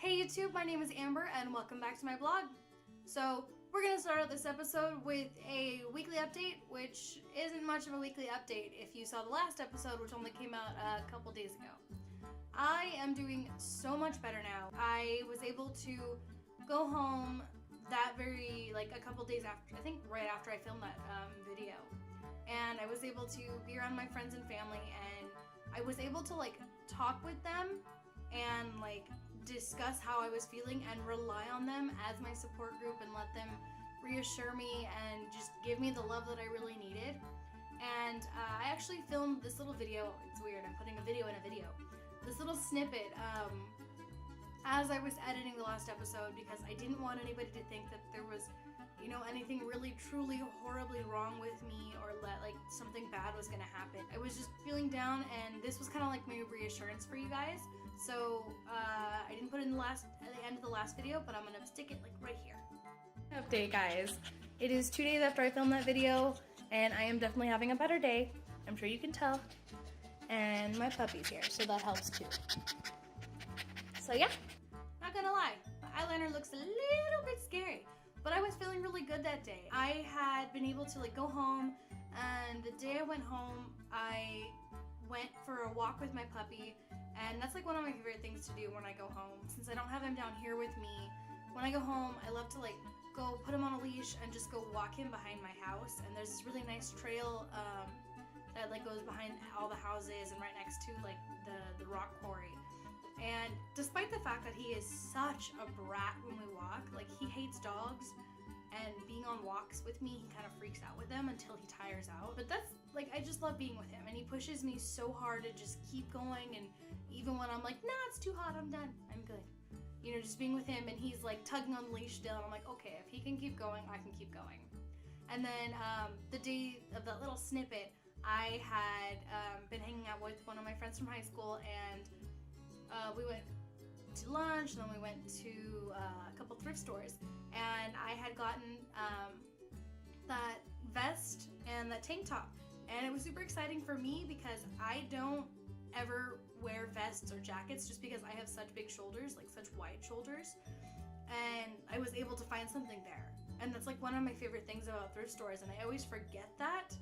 Hey YouTube, my name is Amber and welcome back to my blog. So we're going to start out this episode with a weekly update, which isn't much of a weekly update if you saw the last episode, which only came out a couple days ago. I am doing so much better now. I was able to go home a couple days after, I think right after I filmed that video. And I was able to be around my friends and family, and I was able to talk with them and discuss how I was feeling and rely on them as my support group and let them reassure me and just give me the love that I really needed. And I actually filmed this little video. It's weird, I'm putting a video in a video. This little snippet as I was editing the last episode, because I didn't want anybody to think that there was anything really truly horribly wrong with me, or that something bad was gonna happen. I was just feeling down, and this was kind of like my reassurance for you guys. So I didn't put it in at the end of the last video, but I'm gonna stick it right here. Update, guys. It is 2 days after I filmed that video, and I am definitely having a better day. I'm sure you can tell. And my puppy's here, so that helps too. So yeah, not gonna lie, my eyeliner looks a little bit scary. But I was feeling really good that day. I had been able to go home, and the day I went home, I went for a walk with my puppy, and that's one of my favorite things to do when I go home. Since I don't have him down here with me, when I go home, I love to go put him on a leash and just go walk him behind my house. And there's this really nice trail that goes behind all the houses and right next to the rock quarry. And despite the fact that he is such a brat when we walk, he hates dogs, and being on walks with me, he kind of freaks out with them until he tires out. But that's, I just love being with him, and he pushes me so hard to just keep going, and even when I'm like, nah, it's too hot, I'm done, I'm good. Just being with him, and he's tugging on the leash still, and I'm like, okay, if he can keep going, I can keep going. And then the day of that little snippet, I had been hanging out with one of my friends from high school, and we went to lunch, and then we went to a couple thrift stores, and I had gotten that vest and that tank top, and it was super exciting for me because I don't ever wear vests or jackets just because I have such big shoulders, such wide shoulders, and I was able to find something there. And that's one of my favorite things about thrift stores, and I always forget that,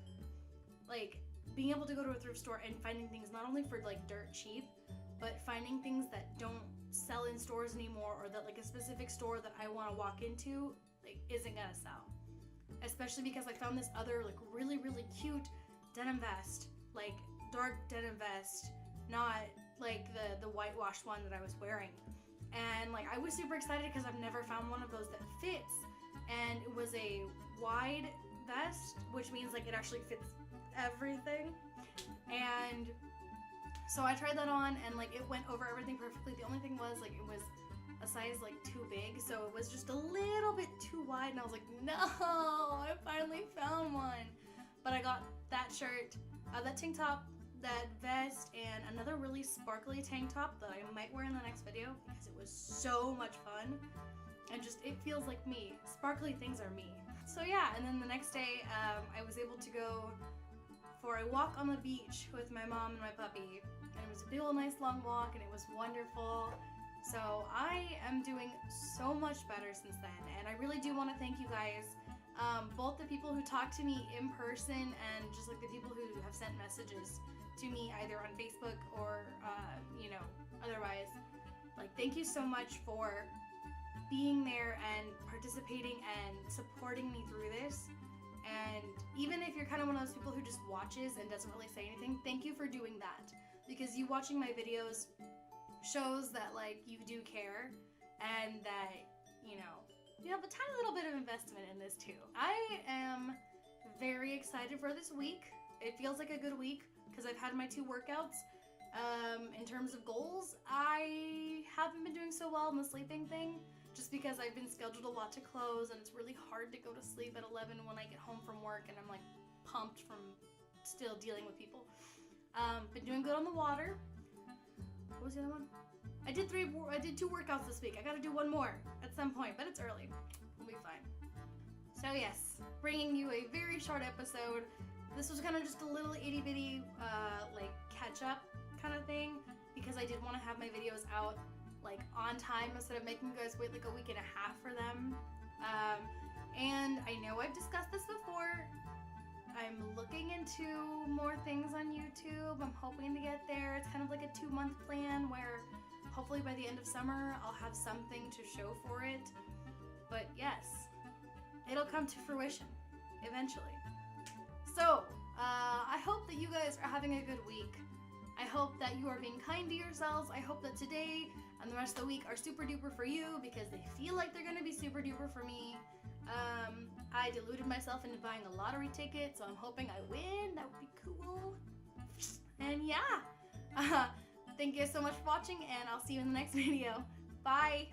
being able to go to a thrift store and finding things not only for dirt cheap, but finding things that don't sell in stores anymore, or that a specific store that I want to walk into isn't gonna sell. Especially because I found this other really cute denim vest, dark denim vest, not the whitewashed one that I was wearing. And I was super excited because I've never found one of those that fits, and it was a wide vest, which means it actually fits everything. And so I tried that on, and it went over everything perfectly. The only thing was it was a size too big, so it was just a little bit too wide, and I was like, no, I finally found one. But I got that shirt, that tank top, that vest, and another really sparkly tank top that I might wear in the next video because it was so much fun, and just it feels like me. Sparkly things are me. So yeah, and then the next day I was able to go for a walk on the beach with my mom and my puppy, and it was a big old nice long walk, and it was wonderful. So I am doing so much better since then, and I really do want to thank you guys, both the people who talked to me in person and just the people who have sent messages to me either on Facebook or otherwise. Thank you so much for being there and participating and supporting me through this. And even if you're kind of one of those people who just watches and doesn't really say anything, thank you for doing that. Because you watching my videos shows that you do care, and that you have a tiny little bit of investment in this too. I am very excited for this week. It feels like a good week because I've had my 2 workouts. In terms of goals, I haven't been doing so well in the sleeping thing, just because I've been scheduled a lot to close, and it's really hard to go to sleep at 11 when I get home from work and I'm pumped from still dealing with people. Been doing good on the water. What was the other one? I did 2 workouts this week. I gotta do 1 more at some point, but it's early. We'll be fine. So yes, bringing you a very short episode. This was kind of just a little itty bitty catch up kind of thing, because I did want to have my videos out like on time instead of making you guys wait like a week and a half for them. And I know I've discussed this before. I'm looking into more things on YouTube. I'm hoping to get there. It's kind of like a 2-month plan where hopefully by the end of summer I'll have something to show for it. But yes, it'll come to fruition eventually. So, I hope that you guys are having a good week. I hope that you are being kind to yourselves. I hope that today and the rest of the week are super duper for you because they feel like they're gonna be super duper for me. I deluded myself into buying a lottery ticket, so I'm hoping I win. That would be cool. And yeah, thank you so much for watching, and I'll see you in the next video. Bye!